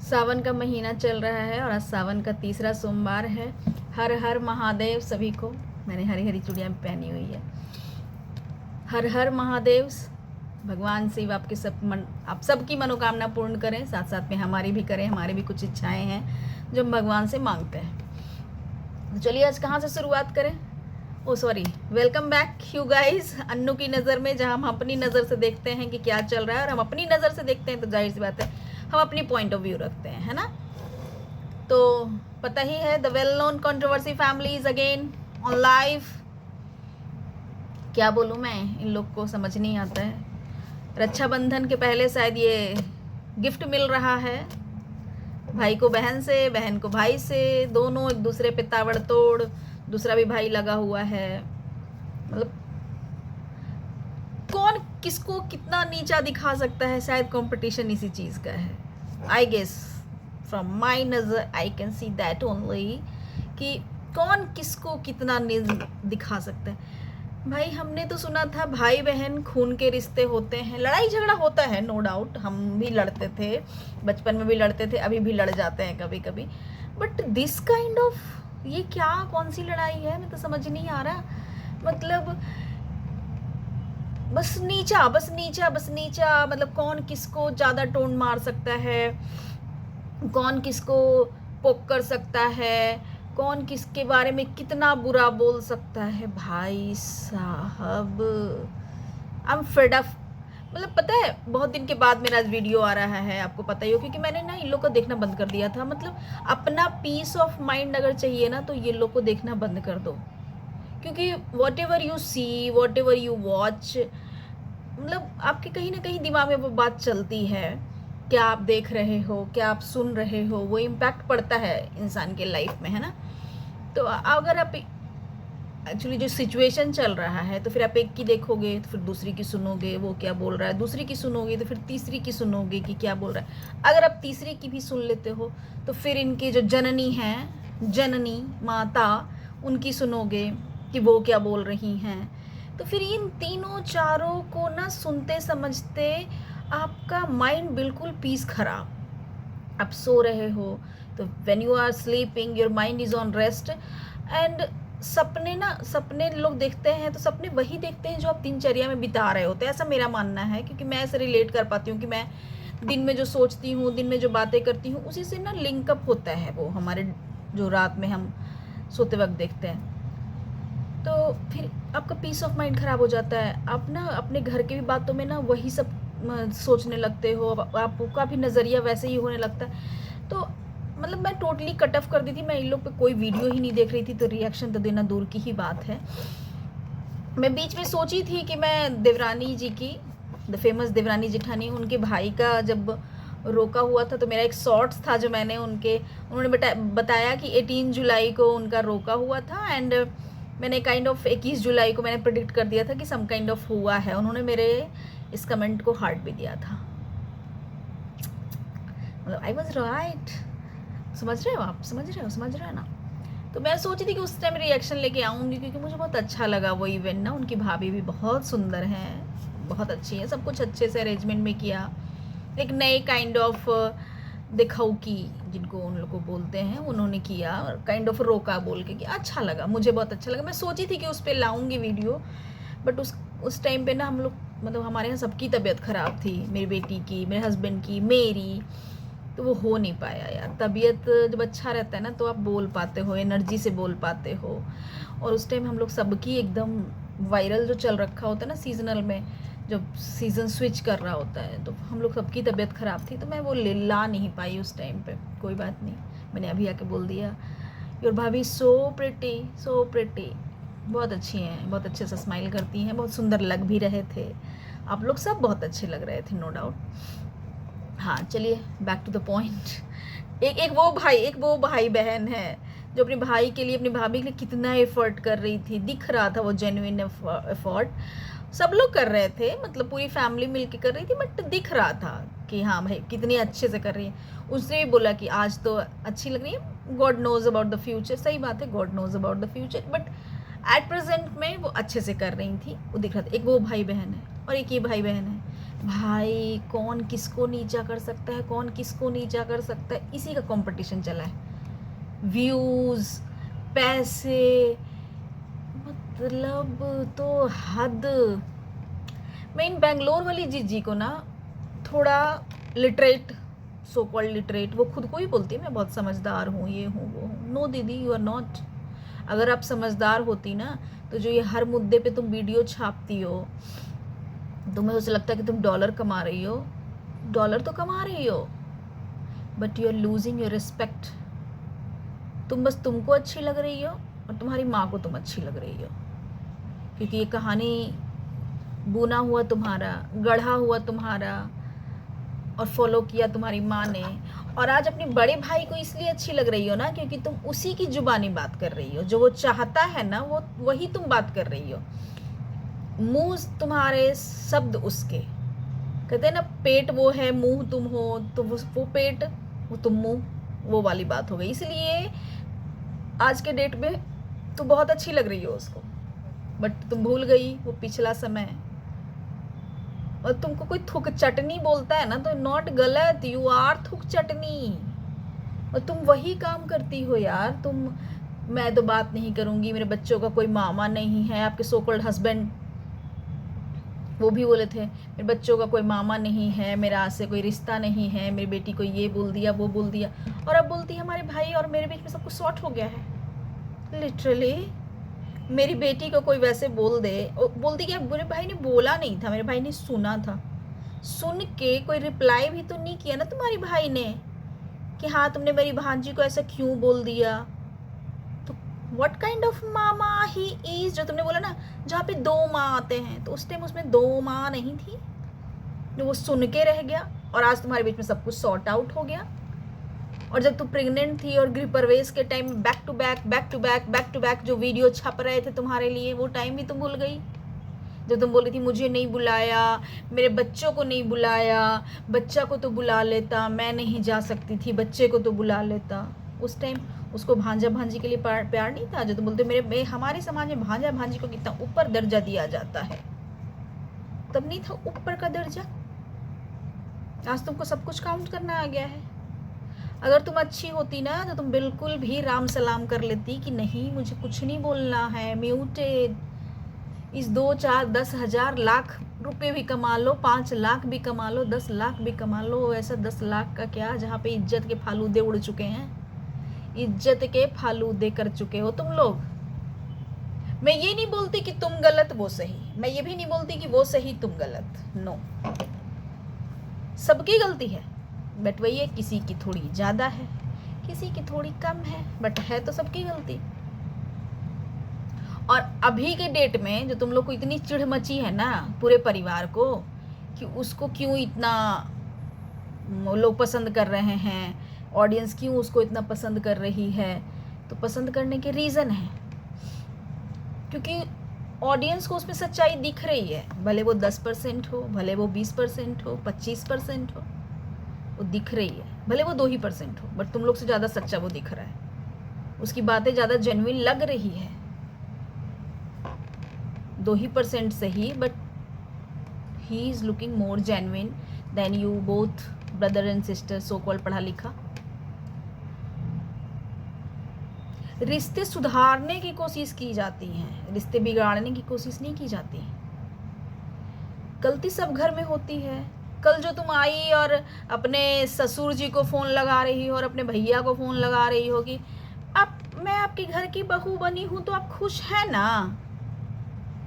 सावन का महीना चल रहा है और आज सावन का तीसरा सोमवार है। हर हर महादेव सभी को। मैंने हरी हरी चूड़ियाँ पहनी हुई है। हर हर महादेव। भगवान शिव आपके आप सबकी मनोकामना पूर्ण करें, साथ साथ में हमारी भी करें। हमारी भी कुछ इच्छाएं हैं जो हम भगवान से मांगते हैं। तो चलिए आज कहाँ से शुरुआत करें। Oh sorry, welcome back you guys Annu की नज़र में, जहाँ हम अपनी नज़र से देखते हैं कि क्या चल रहा है। और हम अपनी नज़र से देखते हैं तो जाहिर सी बात है हम अपनी पॉइंट ऑफ व्यू रखते हैं, है ना। तो पता ही है, the well known controversy family is again on live. क्या बोलूँ मैं, इन लोग को समझ नहीं आता है। रक्षाबंधन के पहले शायद ये गिफ्ट मिल रहा है, भाई को बहन से, बहन को भाई से, दोनों एक दूसरे पे ताबड़तोड़। दूसरा भी भाई लगा हुआ है। मतलब कौन किसको कितना नीचा दिखा सकता है, शायद कंपटीशन इसी चीज़ का है। आई गेस फ्रॉम माई नज़र I can see that only कि कौन किसको कितना दिखा सकता है। भाई हमने तो सुना था भाई बहन खून के रिश्ते होते हैं, लड़ाई झगड़ा होता है, नो डाउट। हम भी लड़ते थे, बचपन में भी लड़ते थे, अभी भी लड़ जाते हैं कभी कभी। बट दिस काइंड ऑफ, ये क्या, कौन सी लड़ाई है, मैं तो समझ नहीं आ रहा। मतलब बस नीचा बस नीचा बस नीचा। मतलब कौन किसको ज़्यादा टोन मार सकता है, कौन किसको पोक कर सकता है, कौन किसके बारे में कितना बुरा बोल सकता है। भाई साहब आई एम फेड अप। मतलब पता है, बहुत दिन के बाद मेरा आज वीडियो आ रहा है, आपको पता ही हो, क्योंकि मैंने ना इन लोग को देखना बंद कर दिया था। मतलब अपना पीस ऑफ माइंड अगर चाहिए ना तो ये लोग को देखना बंद कर दो, क्योंकि whatever you see, whatever you watch, मतलब आपके कहीं ना कहीं दिमाग में वो बात चलती है। क्या आप देख रहे हो, क्या आप सुन रहे हो, वो इम्पैक्ट पड़ता है इंसान के लाइफ में, है ना। तो अगर आप एक्चुअली जो सिचुएशन चल रहा है, तो फिर आप एक की देखोगे तो फिर दूसरी की सुनोगे वो क्या बोल रहा है, दूसरी की सुनोगे तो फिर तीसरी की सुनोगे कि क्या बोल रहा है। अगर आप तीसरी की भी सुन लेते हो तो फिर इनकी जो जननी हैं, जननी माता, उनकी सुनोगे कि वो क्या बोल रही हैं। तो फिर इन तीनों चारों को ना सुनते समझते आपका माइंड बिल्कुल पीस खराब। आप सो रहे हो तो when you are sleeping your mind is on rest. And सपने लोग देखते हैं तो सपने वही देखते हैं जो आप दिनचर्या में बिता रहे होते हैं, ऐसा मेरा मानना है। क्योंकि मैं ऐसे रिलेट कर पाती हूँ कि मैं दिन में जो सोचती हूँ, दिन में जो बातें करती हूँ, उसी से ना लिंकअप होता है वो हमारे जो रात में हम सोते वक्त देखते हैं। तो फिर आपका पीस ऑफ माइंड ख़राब हो जाता है। आप ना अपने घर की भी बातों में ना वही सब सोचने लगते हो, आपका भी नज़रिया वैसे ही होने लगता है। तो मतलब मैं टोटली कट ऑफ कर दी थी, मैं इन लोग पे कोई वीडियो ही नहीं देख रही थी, तो रिएक्शन तो देना दूर की ही बात है। मैं बीच में सोची थी कि मैं देवरानी जी की, द फेमस देवरानी जेठानी, उनके भाई का जब रोका हुआ था तो मेरा एक शॉर्ट्स था जो मैंने उन्होंने बताया कि 18 जुलाई को उनका रोका हुआ था। एंड मैंने काइंड ऑफ 21 जुलाई को मैंने प्रेडिक्ट कर दिया था कि सम काइंड ऑफ हुआ है। उन्होंने मेरे इस कमेंट को हार्ट भी दिया था। मतलब आई वॉज राइट। समझ रहे हो आप, समझ रहे हो ना। तो मैं सोची थी कि उस टाइम रिएक्शन लेके आऊँगी, क्योंकि मुझे बहुत अच्छा लगा वो इवेंट ना। उनकी भाभी भी बहुत सुंदर हैं, बहुत अच्छी है, सब कुछ अच्छे से अरेंजमेंट में किया। एक नए काइंड ऑफ दिखाऊ की, जिनको उन लोग को बोलते हैं, उन्होंने किया, काइंड ऑफ रोका बोल के कि अच्छा लगा, मुझे बहुत अच्छा लगा। मैं सोची थी कि उस पर लाऊंगी वीडियो, बट उस टाइम पे ना हम लोग, मतलब हमारे यहाँ सबकी तबीयत ख़राब थी, मेरी बेटी की, मेरे हस्बैंड की, मेरी, तो वो हो नहीं पाया यार। तबीयत जब अच्छा रहता है ना तो आप बोल पाते हो, एनर्जी से बोल पाते हो। और उस टाइम हम लोग सबकी एकदम वायरल जो चल रखा होता है ना सीजनल में, जब सीज़न स्विच कर रहा होता है, तो हम लोग सबकी तबीयत ख़राब थी, तो मैं वो ला नहीं पाई उस टाइम पे। कोई बात नहीं, मैंने अभी आके बोल दिया, योर भाभी सो प्रिटी, बहुत अच्छी हैं, बहुत अच्छे से स्माइल करती हैं, बहुत सुंदर लग भी रहे थे। आप लोग सब बहुत अच्छे लग रहे थे, नो डाउट। हाँ चलिए बैक टू द पॉइंट। एक वो भाई बहन है जो अपने भाई के लिए, अपनी भाभी के लिए कितना एफर्ट कर रही थी। दिख रहा था वो जेन्युइन एफर्ट, सब लोग कर रहे थे, मतलब पूरी फैमिली मिलके कर रही थी, बट दिख रहा था कि हाँ भाई कितनी अच्छे से कर रही है। उसने भी बोला कि आज तो अच्छी लग रही है, God knows about the future. सही बात है, God knows about the future, but at present में वो अच्छे से कर रही थी, वो दिख रहा था। एक वो भाई बहन है और एक ये भाई बहन है। भाई कौन किसको नीचा कर सकता है, कौन किसको नीचा कर सकता है, इसी का कंपटीशन चला है। व्यूज़, पैसे, मतलब तो हद। मैं इन बेंगलोर वाली जीजी को ना थोड़ा लिटरेट, सो कॉल्ड लिटरेट, वो खुद को ही बोलती है मैं बहुत समझदार हूँ, ये हूँ वो हूँ। नो दीदी, यू आर नॉट। अगर आप समझदार होती ना तो जो ये हर मुद्दे पे तुम वीडियो छापती हो, तुम्हें उसे लगता है कि तुम डॉलर कमा रही हो। डॉलर तो कमा रही हो, but you are losing your respect. तुम बस तुमको अच्छी लग रही हो और तुम्हारी माँ को तुम अच्छी लग रही हो, क्योंकि ये कहानी बुना हुआ तुम्हारा, गढ़ा हुआ तुम्हारा और फॉलो किया तुम्हारी माँ ने। और आज अपने बड़े भाई को इसलिए अच्छी लग रही हो ना क्योंकि तुम उसी की जुबानी बात कर रही हो, जो वो चाहता है ना वो वही तुम बात कर रही हो। मुंह तुम्हारे, शब्द उसके। कहते हैं ना पेट वो है मुंह तुम हो, तो वो पेट, वो तुम मुंह, वो वाली बात हो गई। इसलिए आज के डेट में तुम बहुत अच्छी लग रही हो उसको, बट तुम भूल गई वो पिछला समय। और तुमको कोई थुक चटनी बोलता है ना तो नॉट गलत, यू आर थुक चटनी। और तुम वही काम करती हो यार। तुम, मैं तो बात नहीं करूंगी, मेरे बच्चों का कोई मामा नहीं है। आपके सो कॉल्ड हस्बैंड वो भी बोले थे मेरे बच्चों का कोई मामा नहीं है, मेरा आज से कोई रिश्ता नहीं है, मेरी बेटी को ये बोल दिया वो बोल दिया। और अब बोलती है हमारे भाई और मेरे बीच में सब कुछ सॉर्ट हो गया है। लिटरली मेरी बेटी को कोई वैसे बोल दे, बोलती कि मेरे भाई ने बोला नहीं था, मेरे भाई ने सुना था। सुन के कोई रिप्लाई भी तो नहीं किया ना तुम्हारी भाई ने कि हाँ तुमने मेरी भांजी को ऐसा क्यों बोल दिया। तो what kind of mama he is, जो तुमने बोला ना जहाँ पे 2 माँ आते हैं, तो उस टाइम उसमें 2 माँ नहीं थी, जो वो सुन के रह गया और आज तुम्हारे बीच में सब कुछ सॉर्ट आउट हो गया। और जब तुम प्रेग्नेंट थी और गृह प्रवेश के टाइम बैक टू बैक जो वीडियो छप रहे थे तुम्हारे लिए, वो टाइम भी तुम भूल गई। जब तुम बोली थी मुझे नहीं बुलाया, मेरे बच्चों को नहीं बुलाया, बच्चा को तो बुला लेता, मैं नहीं जा सकती थी, बच्चे को तो बुला लेता। उस टाइम उसको भांजा भांजी के लिए प्यार नहीं था। जो तुम बोलते हमारे समाज में भांजा भांजी को कितना ऊपर दर्जा दिया जाता है, तब नहीं था ऊपर का दर्जा। आज तुमको सब कुछ काउंट करना आ गया है। अगर तुम अच्छी होती ना तो तुम बिल्कुल भी राम सलाम कर लेती कि नहीं मुझे कुछ नहीं बोलना है, म्यूटेड। इस 2, 4, 10 हजार लाख रुपए भी कमा लो, 5 लाख भी कमा लो, 10 लाख भी कमा लो। ऐसा 10 लाख का क्या जहाँ पे इज्जत के फालूदे उड़ चुके हैं, इज्जत के फालूदे कर चुके हो तुम लोग। मैं ये नहीं बोलती कि तुम गलत वो सही, मैं ये भी नहीं बोलती कि वो सही तुम गलत, नो, सबकी गलती है। बट वही है, किसी की थोड़ी ज़्यादा है, किसी की थोड़ी कम है, बट है तो सबकी गलती। और अभी के डेट में जो तुम लोग को इतनी चिढ़ मची है ना पूरे परिवार को कि उसको क्यों इतना लोग पसंद कर रहे हैं, ऑडियंस क्यों उसको इतना पसंद कर रही है, तो पसंद करने के रीज़न है क्योंकि ऑडियंस को उसमें सच्चाई दिख रही है। भले वो 10% हो, भले वो 20% हो, 25% हो, वो दिख रही है। भले वो 2% हो, बट तुम लोग से ज़्यादा सच्चा वो दिख रहा है। उसकी बातें ज़्यादा जेन्युइन लग रही है, 2% सही, but he is looking more genuine than you both brother and sister so called पढ़ा लिखा। रिश्ते सुधारने की कोशिश की जाती हैं, रिश्ते बिगाड़ने की कोशिश नहीं की जाती। गलती सब घर में होती है। कल जो तुम आई और अपने ससुर जी को फ़ोन लगा रही हो और अपने भैया को फ़ोन लगा रही हो कि अब मैं आपके घर की बहू बनी हूँ तो आप खुश हैं ना।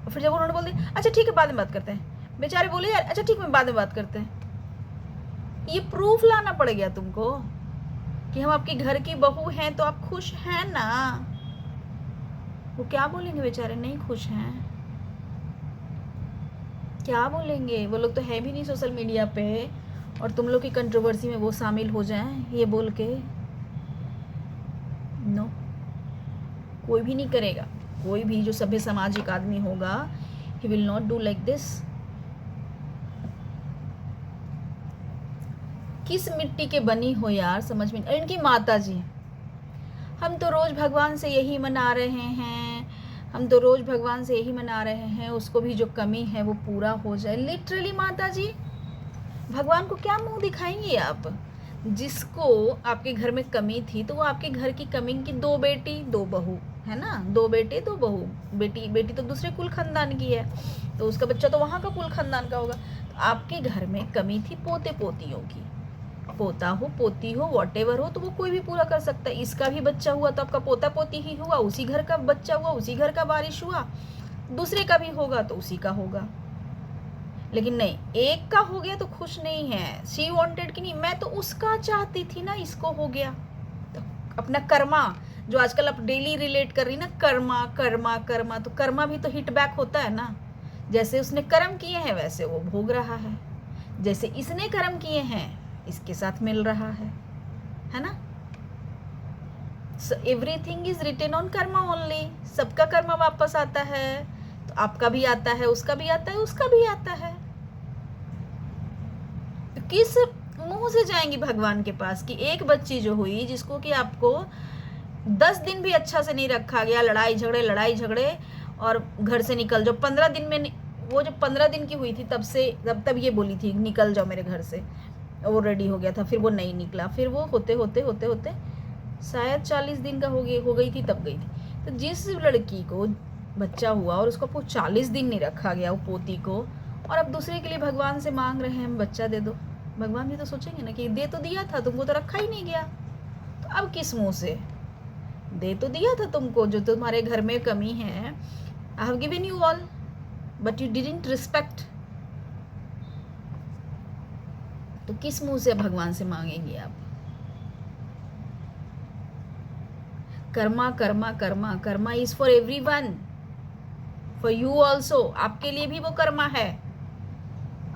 और फिर जब उन्होंने बोल दिया अच्छा ठीक है बाद में बात करते हैं, बेचारे बोले यार अच्छा ठीक है बाद में बात करते हैं। ये प्रूफ लाना पड़ गया तुमको कि हम आपके घर की बहू हैं तो आप खुश हैं ना। वो क्या बोलेंगे बेचारे, नहीं खुश हैं, क्या बोलेंगे। वो लोग तो है भी नहीं सोशल मीडिया पे और तुम लोग की कंट्रोवर्सी में वो शामिल हो जाएं ये बोल के। नो, कोई भी नहीं करेगा। कोई भी जो सभ्य सामाजिक आदमी होगा he will not do like this. किस मिट्टी के बनी हो यार, समझ में। इनकी माता जी, हम तो रोज भगवान से यही मना रहे हैं, हम तो रोज भगवान से यही मना रहे हैं उसको भी जो कमी है वो पूरा हो जाए। लिटरली माता जी भगवान को क्या मुंह दिखाएंगे आप? जिसको आपके घर में कमी थी तो वो आपके घर की कमी की 2 बेटी 2 बहू, है ना, 2 बेटे 2 बहू। बेटी तो दूसरे कुल खानदान की है, तो उसका बच्चा तो वहाँ का कुल खानदान का होगा। तो आपके घर में कमी थी पोते पोतियों की, पोता हो पोती हो वॉटेवर हो, तो वो कोई भी पूरा कर सकता है। इसका भी बच्चा हुआ तो आपका पोता पोती ही हुआ, उसी घर का बच्चा हुआ, उसी घर का बारिश हुआ, दूसरे का भी होगा तो उसी का होगा। लेकिन नहीं, एक का हो गया तो खुश नहीं है। शी वांटेड कि नहीं, मैं तो उसका चाहती थी ना, इसको हो गया। तो अपना कर्मा जो आजकल आप डेली रिलेट कर रही ना, कर्मा कर्मा कर्मा, तो कर्मा भी तो हिट बैक होता है ना। जैसे उसने कर्म किए हैं वैसे वो भोग रहा है, जैसे इसने कर्म किए हैं इसके साथ मिल रहा है ना। So everything is written on karma only. सबका कर्मा वापस आता है, तो आपका भी आता है, उसका भी आता है, उसका भी आता है। तो किस मुंह से जाएंगी भगवान के पास कि एक बच्ची जो हुई जिसको कि आपको 10 दिन भी अच्छा से नहीं रखा गया, लड़ाई झगड़े और घर से निकल जाओ। 15 दिन में, वो जब 15 दिन की हुई थी तब ये बोली थी निकल जाओ मेरे घर से, वो रेडी हो गया था, फिर वो नहीं निकला, फिर वो होते होते शायद 40 दिन का हो गई थी तब गई थी। तो जिस लड़की को बच्चा हुआ और उसको 40 दिन नहीं रखा गया वो पोती को, और अब दूसरे के लिए भगवान से मांग रहे हैं हम बच्चा दे दो, भगवान भी तो सोचेंगे ना कि दे तो दिया था तुमको, तो रखा ही नहीं गया, तो अब किस मुंह से? दे तो दिया था तुमको, जो तुम्हारे घर में कमी है, I have given you all but you didn't respect. तो किस मुंह से भगवान से मांगेंगे आप? Karma Karma Karma Karma is for everyone, for you also. आपके लिए भी वो कर्मा है,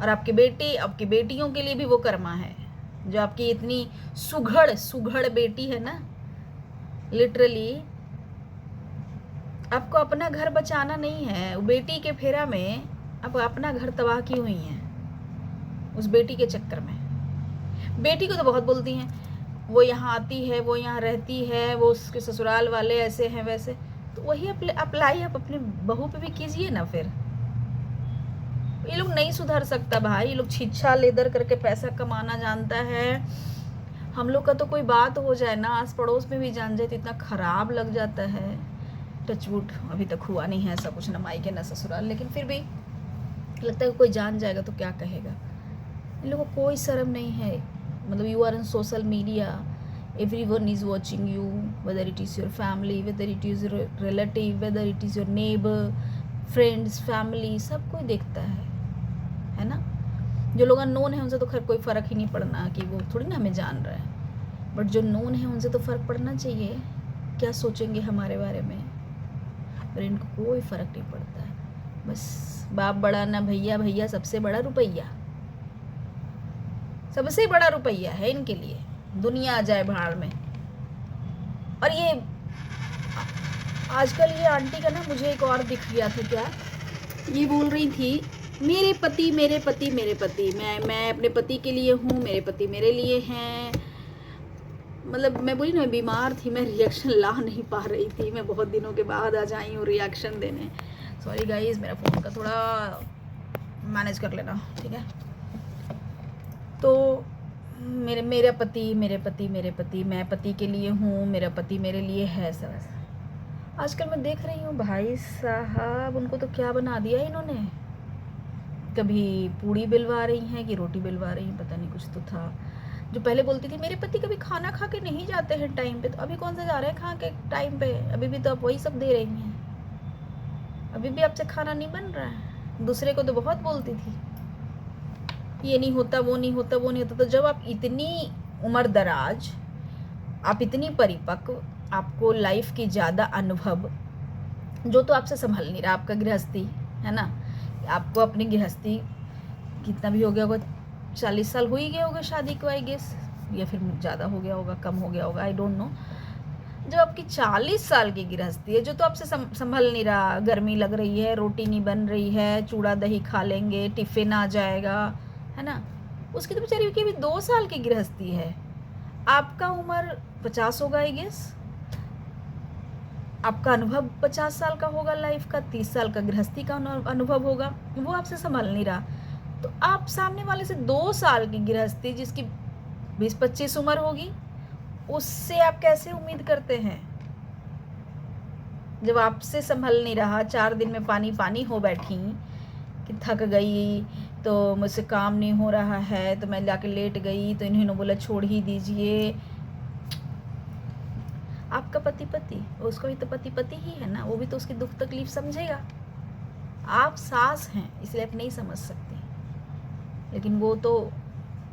और आपके बेटे आपकी बेटियों के लिए भी वो कर्मा है। जो आपकी इतनी सुघड़ बेटी है ना, लिटरली आपको अपना घर बचाना नहीं है, बेटी के फेरा में आप अपना घर तबाह की हुई हैं उस बेटी के चक्कर में। बेटी को तो बहुत बोलती हैं, वो यहाँ आती है, वो यहाँ रहती है, वो उसके ससुराल वाले ऐसे हैं वैसे, तो वही अप्लाई आप अपनी बहू पे भी कीजिए ना। फिर ये लोग नहीं सुधर सकता भाई, ये लोग छिछा लेदर करके पैसा कमाना जानता है। हम लोग का तो कोई बात हो जाए ना, आस पड़ोस में भी जान जाए तो इतना खराब लग जाता है। टचवुड अभी तक हुआ नहीं है ऐसा कुछ, ना मायके ना ससुराल, लेकिन फिर भी लगता है कोई जान जाएगा तो क्या कहेगा। इन लोगों को कोई शर्म नहीं है। मतलब you are in social media, everyone is watching you, whether it is your family, whether it is your relative, whether it is your neighbor, friends, family, सब कोई देखता है ना। जो लोग अननोन है उनसे तो खैर कोई फ़र्क ही नहीं पड़ना कि वो थोड़ी ना हमें जान रहा है, बट जो नोन है उनसे तो फ़र्क पड़ना चाहिए, क्या सोचेंगे हमारे बारे में। पर इनको कोई फ़र्क नहीं पड़ता है, बस बाप बड़ा ना भैया, भैया सबसे बड़ा रुपया, सबसे बड़ा रुपया है इनके लिए, दुनिया आ जाए भाड़ में। और ये आजकल ये आंटी का ना मुझे एक और दिख गया था, क्या ये बोल रही थी, मेरे पति मेरे पति मेरे पति, मैं अपने पति के लिए हूँ, मेरे पति मेरे लिए हैं। मतलब मैं बोली ना, मैं बीमार थी, मैं रिएक्शन ला नहीं पा रही थी, मैं बहुत दिनों के बाद आज आई हूँ रिएक्शन देने। सॉरी गाइस, मेरा फ़ोन का थोड़ा मैनेज कर लेना, ठीक है। तो मेरा पति मेरे पति मेरे पति, मैं पति के लिए हूँ, मेरा पति मेरे लिए है, ऐसा वैसा। आजकल मैं देख रही हूँ भाई साहब, उनको तो क्या बना दिया इन्होंने। कभी पूड़ी बिलवा रही हैं कि रोटी बिलवा रही हैं, पता नहीं, कुछ तो था। जो पहले बोलती थी मेरे पति कभी खाना खा के नहीं जाते हैं टाइम पे, तो अभी कौन सा जा रहे हैं खा के टाइम पे? अभी भी तो आप वही सब दे रही हैं, अभी भी आपसे खाना नहीं बन रहा है। दूसरे को तो बहुत बोलती थी, ये नहीं होता, वो नहीं होता, वो नहीं होता। तो जब आप इतनी उम्र दराज, आप इतनी परिपक्व, आपको लाइफ की ज़्यादा अनुभव, जो तो आपसे संभल नहीं रहा, आपका गृहस्थी है ना, आपको अपनी गृहस्थी कितना भी हो गया होगा, 40 साल हो ही गए होगा शादी को आई गेस, या फिर ज़्यादा हो गया होगा, कम हो गया होगा, आई डोंट नो। जब आपकी 40 साल की गृहस्थी है, जो तो आपसे संभल नहीं रहा, गर्मी लग रही है, रोटी नहीं बन रही है, चूड़ा दही खा लेंगे, टिफ़िन आ जाएगा, है ना, उसकी तो बेचारी की अभी 2 साल की गृहस्थी है। आपका उम्र 50 होगा आई गेस, आपका अनुभव 50 साल का होगा लाइफ का, 30 साल का गृहस्थी का अनुभव होगा, वो आपसे संभाल नहीं रहा। तो आप सामने वाले से 2 साल की गृहस्थी, जिसकी 20-25 उम्र होगी, उससे आप कैसे उम्मीद करते हैं? जब आपसे संभल नहीं रहा, 4 दिन में पानी पानी हो बैठी कि थक गई, तो मुझसे काम नहीं हो रहा है, तो मैं जाके लेट गई, तो इन्होंने बोला छोड़ ही दीजिए। आपका पति उसका भी तो पति ही है ना, वो भी तो उसकी दुख तकलीफ समझेगा। आप सास हैं इसलिए आप नहीं समझ सकती, लेकिन वो तो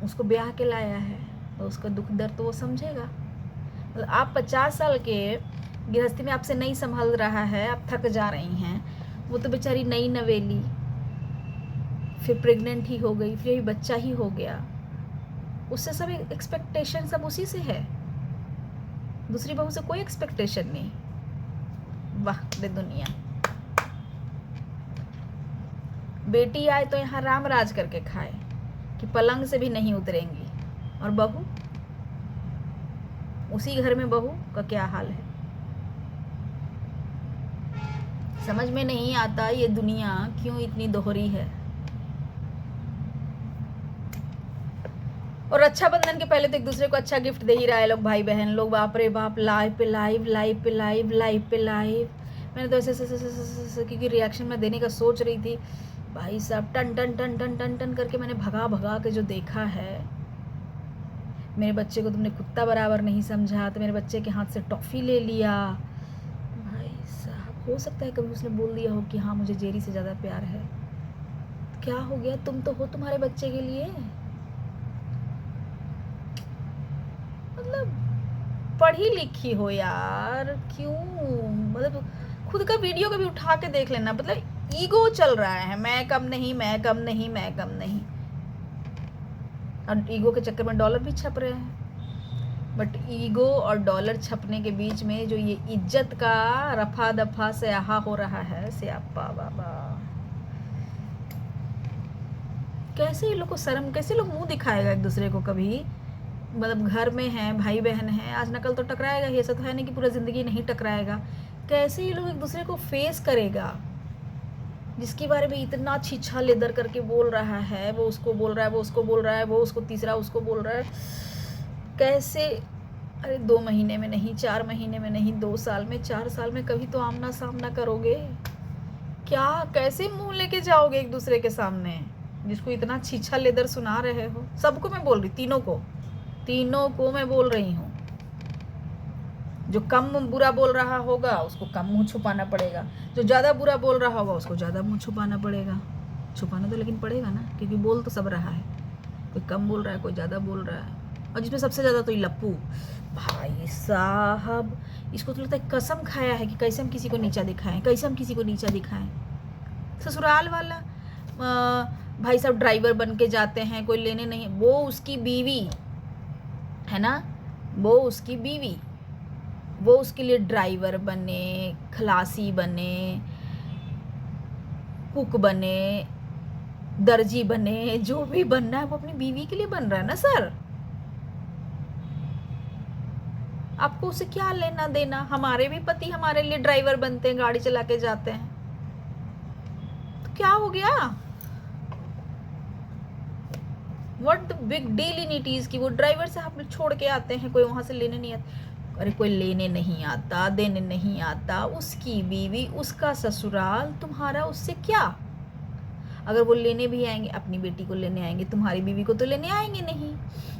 उसको ब्याह के लाया है, तो उसका दुख दर्द तो वो समझेगा। मतलब आप 50 साल के गृहस्थी में आपसे नहीं संभल रहा है, आप थक जा रही हैं, वो तो बेचारी नई नवेली, फिर प्रेग्नेंट ही हो गई, फिर बच्चा ही हो गया, उससे सब एक्सपेक्टेशन सब उसी से है, दूसरी बहू से कोई एक्सपेक्टेशन नहीं। वाह रे दुनिया। बेटी आए तो यहाँ राम राज करके खाए कि पलंग से भी नहीं उतरेंगी, और बहू, उसी घर में बहू का क्या हाल है। समझ में नहीं आता ये दुनिया क्यों इतनी दोहरी है। और रक्षाबंधन के पहले तो एक दूसरे को अच्छा गिफ्ट दे ही रहा है लोग, भाई बहन लोग, बाप रे बाप, लाइव पे लाइव, लाइव पे लाइव, लाइव पे लाइव। मैंने तो ऐसे क्योंकि रिएक्शन में देने का सोच रही थी, भाई साहब टन टन टन टन टन टन करके मैंने भगा के जो देखा है। मेरे बच्चे को तुमने कुत्ता बराबर नहीं समझा, तो मेरे बच्चे के हाथ से टॉफ़ी ले लिया। भाई साहब, हो सकता है कभी उसने बोल दिया हो कि हाँ मुझे जेरी से ज़्यादा प्यार है। क्या हो गया, तुम तो हो तुम्हारे बच्चे के लिए। मतलब पढ़ी लिखी हो यार, क्यों, मतलब खुद का वीडियो कभी उठा के देख लेना। मतलब ईगो चल रहा है, मैं कम नहीं, मैं कम नहीं, मैं कम नहीं, और ईगो के चक्कर में डॉलर भी छप रहे हैं। बट ईगो और डॉलर छपने के बीच में जो ये इज्जत का रफा दफा से आहा हो रहा है, से आपा बाबा, कैसे ये लोग को शर्म, कैसे लोग मुंह दिखाएगा एक दूसरे को कभी। मतलब घर में हैं, भाई बहन हैं, आज नकल तो टकराएगा ही, ऐसा तो है नहीं कि पूरा ज़िंदगी नहीं टकराएगा। कैसे ये लोग एक दूसरे को फेस करेगा, जिसके बारे में इतना छीछा लेदर करके बोल रहा है, वो उसको बोल रहा है, वो उसको बोल रहा है, वो उसको तीसरा उसको बोल रहा है। कैसे, अरे 2 महीने में नहीं, 4 महीने में नहीं, 2 साल में, 4 साल में कभी तो आमना सामना करोगे क्या? कैसे मुंह लेके जाओगे एक दूसरे के सामने, जिसको इतना छीछा लेदर सुना रहे हो। सबको मैं बोल रही, तीनों को मैं बोल रही हूँ। जो कम बुरा बोल रहा होगा उसको कम मुंह छुपाना पड़ेगा, जो ज़्यादा बुरा बोल रहा होगा उसको ज़्यादा मुंह छुपाना पड़ेगा। छुपाना तो लेकिन पड़ेगा ना, क्योंकि बोल तो सब रहा है, कोई कम बोल रहा है, कोई ज़्यादा बोल रहा है। और जिसमें सबसे ज़्यादा तो ये लप्पू, भाई साहब, इसको तो लगता है कसम खाया है कि कैसे हम किसी को नीचा दिखाएं, कैसे हम किसी को नीचा दिखाएं। ससुराल वाला भाई साहब ड्राइवर बन के जाते हैं, कोई लेने नहीं, वो उसकी बीवी है ना, वो उसकी बीवी, वो उसके लिए ड्राइवर बने, खलासी बने, कुक बने, दर्जी बने, जो भी बनना है वो अपनी बीवी के लिए बन रहा है ना सर। आपको उससे क्या लेना देना। हमारे भी पति हमारे लिए ड्राइवर बनते हैं, गाड़ी चला के जाते हैं, तो क्या हो गया। What the big deal in it is कि वो ड्राइवर से आप छोड़ के आते हैं, कोई वहां से लेने नहीं आता। अरे कोई लेने नहीं आता, देने नहीं आता, उसकी बीवी, उसका ससुराल, तुम्हारा उससे क्या। अगर वो लेने भी आएंगे, अपनी बेटी को लेने आएंगे, तुम्हारी बीवी को तो लेने आएंगे नहीं।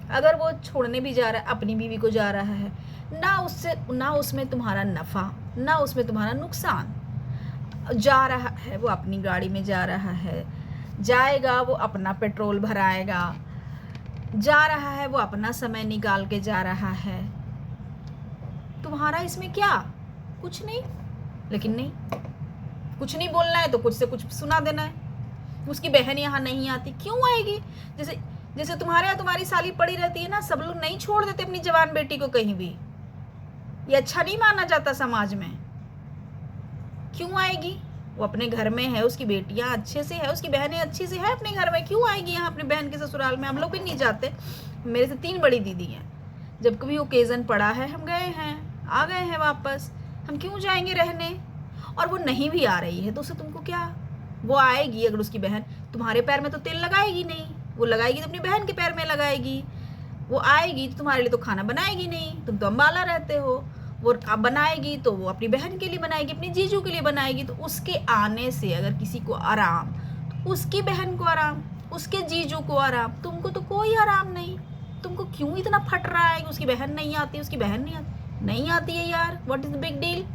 अगर वो छोड़ने भी जा रहा है, अपनी बीवी को जा रहा है, ना उसमें तुम्हारा नफ़ा, ना उसमें तुम्हारा नुकसान। जा रहा है वो अपनी गाड़ी में जा रहा है, जाएगा वो अपना पेट्रोल भराएगा, जा रहा है वो अपना समय निकाल के जा रहा है। तुम्हारा इसमें क्या, कुछ नहीं। लेकिन नहीं, कुछ नहीं बोलना है तो कुछ से कुछ सुना देना है। उसकी बहन यहाँ नहीं आती, क्यों आएगी। जैसे तुम्हारे यहाँ तुम्हारी साली पड़ी रहती है ना, सब लोग नहीं छोड़ देते अपनी जवान बेटी को कहीं भी, ये अच्छा नहीं माना जाता समाज में। क्यों आएगी, वो अपने घर में है, उसकी बेटियां अच्छे से है, उसकी बहनें अच्छी से है अपने घर में, क्यों आएगी यहाँ अपनी बहन के ससुराल में। हम लोग भी नहीं जाते, मेरे से 3 बड़ी दीदी हैं, जब कभी ओकेज़न पड़ा है हम गए हैं, आ गए हैं वापस, हम क्यों जाएंगे रहने। और वो नहीं भी आ रही है तो उससे तुमको क्या, वो आएगी अगर उसकी बहन तुम्हारे पैर में तो तेल लगाएगी नहीं, वो लगाएगी तो अपनी बहन के पैर में लगाएगी। वो आएगी तो तुम्हारे लिए तो खाना बनाएगी नहीं, तुम तो अम्बाला रहते हो। वो अब बनाएगी तो वो अपनी बहन के लिए बनाएगी, अपनी जीजू के लिए बनाएगी। तो उसके आने से अगर किसी को आराम, तो उसकी बहन को आराम, उसके जीजू को आराम, तुमको तो कोई आराम नहीं। तुमको क्यों इतना फट रहा है कि उसकी बहन नहीं आती, उसकी बहन नहीं आती है यार, what is the big deal.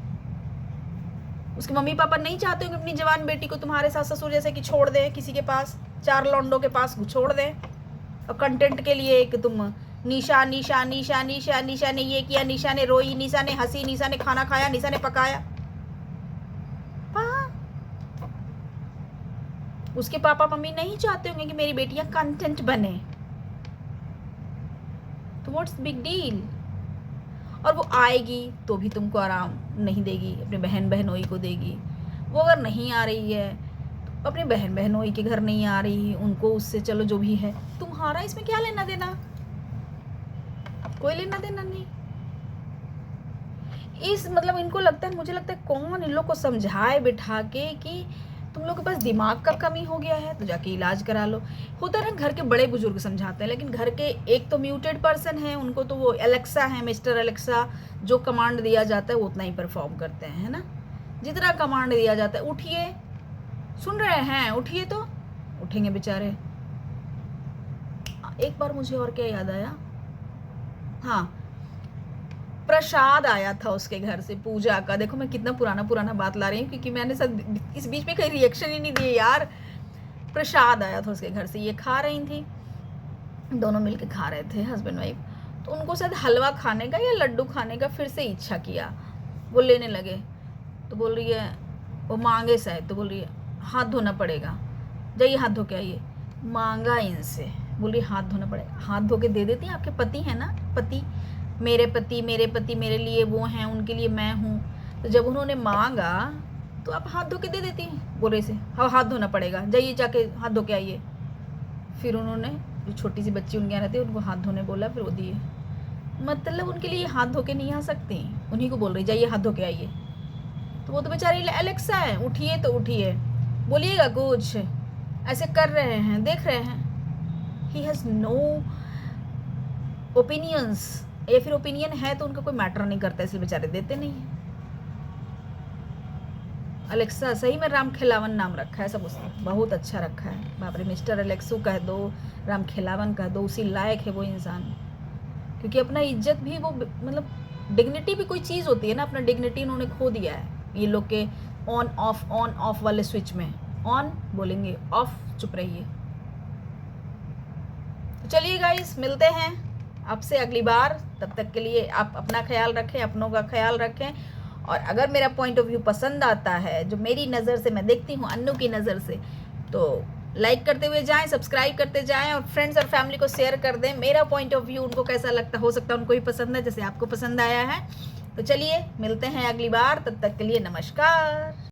उसके मम्मी पापा नहीं चाहते हो कि अपनी जवान बेटी को तुम्हारे सास ससुर जैसे कि छोड़ दे, किसी के पास, 4 लौंडों के पास छोड़ दे, और कंटेंट के लिए कि तुम निशा निशा निशा निशा निशा ने ये किया, निशा ने रोई, निशा ने हंसी, निशा ने खाना खाया, निशा ने पकाया। उसके पापा मम्मी नहीं चाहते होंगे कि मेरी बेटियां कंटेंट बने, तो व्हाट्स बिग डील। और वो आएगी तो भी तुमको आराम नहीं देगी, अपने बहन बहनोई को देगी। वो अगर नहीं आ रही है तो अपने बहन बहनोई के घर नहीं आ रही, उनको उससे चलो जो भी है, तुम्हारा इसमें क्या लेना देना, कोई लेना देना नहीं। इस मतलब इनको लगता है, मुझे लगता है कौन इन लोग को समझाए बिठा के कि तुम लोग के पास दिमाग का कमी हो गया है तो जाके इलाज करा लो। होता है ना, घर के बड़े बुजुर्ग समझाते हैं, लेकिन घर के एक तो म्यूटेड पर्सन है, उनको तो वो एलेक्सा है, मिस्टर एलेक्सा, जो कमांड दिया जाता है वो उतना ही परफॉर्म करते हैं, है ना। जितना कमांड दिया जाता है, उठिए, सुन रहे हैं, उठिए, तो उठेंगे बेचारे। एक बार मुझे और क्या याद आया, हाँ, प्रसाद आया था उसके घर से पूजा का। देखो मैं कितना पुराना बात ला रही हूँ, क्योंकि मैंने सब इस बीच में कहीं रिएक्शन ही नहीं दिए यार। प्रसाद आया था उसके घर से, ये खा रही थी, दोनों मिलके खा रहे थे हस्बैंड वाइफ। तो उनको शायद हलवा खाने का या लड्डू खाने का फिर से इच्छा किया, वो लेने लगे। तो बोल रही है, वो मांगे शायद, तो बोल रही है हाथ धोना पड़ेगा, जाइए हाथ धो के आइए। मांगा इनसे, बोल रही हाथ धोना पड़ेगा। हाथ धो के दे देती, आपके पति है ना, पति, मेरे पति मेरे लिए वो हैं, उनके लिए मैं हूँ। तो जब उन्होंने मांगा तो आप हाथ धो के दे देती हैं, बोल रहे से हाँ हाथ धोना पड़ेगा, जाइए जाके हाथ धो के आइए। फिर उन्होंने, जो छोटी सी बच्ची उनके यहाँ रहती है, उनको हाथ धोने बोला, फिर वो दिए। मतलब उनके लिए हाथ धो के नहीं आ सकती, उन्हीं को बोल रही जाइए हाथ धो के आइए। तो वो तो बेचारी एलेक्सा है, उठिए तो उठिए, बोलिएगा कुछ, ऐसे कर रहे हैं, देख रहे हैं। ही हैज़ नो ओपिनियंस, या फिर ओपिनियन है तो उनका कोई मैटर नहीं करता, इसलिए बेचारे देते नहीं है। अलेक्सा, सही में राम खिलावन नाम रखा है सब उसने, बहुत अच्छा रखा है, बाप रे। मिस्टर अलेक्सू कह दो, राम खिलावन कह दो, उसी लायक है वो इंसान। क्योंकि अपना इज्जत भी वो, मतलब डिग्निटी भी कोई चीज़ होती है ना, अपना डिग्निटी उन्होंने खो दिया है ये लोग के ऑन ऑफ वाले स्विच में। ऑन बोलेंगे, ऑफ चुप रहिए। तो चलिए गाइस, मिलते हैं आपसे अगली बार। तब तक के लिए आप अपना ख्याल रखें, अपनों का ख्याल रखें। और अगर मेरा पॉइंट ऑफ व्यू पसंद आता है, जो मेरी नज़र से मैं देखती हूँ, अन्नू की नज़र से, तो लाइक करते हुए जाएं, सब्सक्राइब करते जाएं, और फ्रेंड्स और फैमिली को शेयर कर दें। मेरा पॉइंट ऑफ व्यू उनको कैसा लगता, हो सकता है उनको भी पसंद है जैसे आपको पसंद आया है। तो चलिए मिलते हैं अगली बार, तब तक के लिए नमस्कार।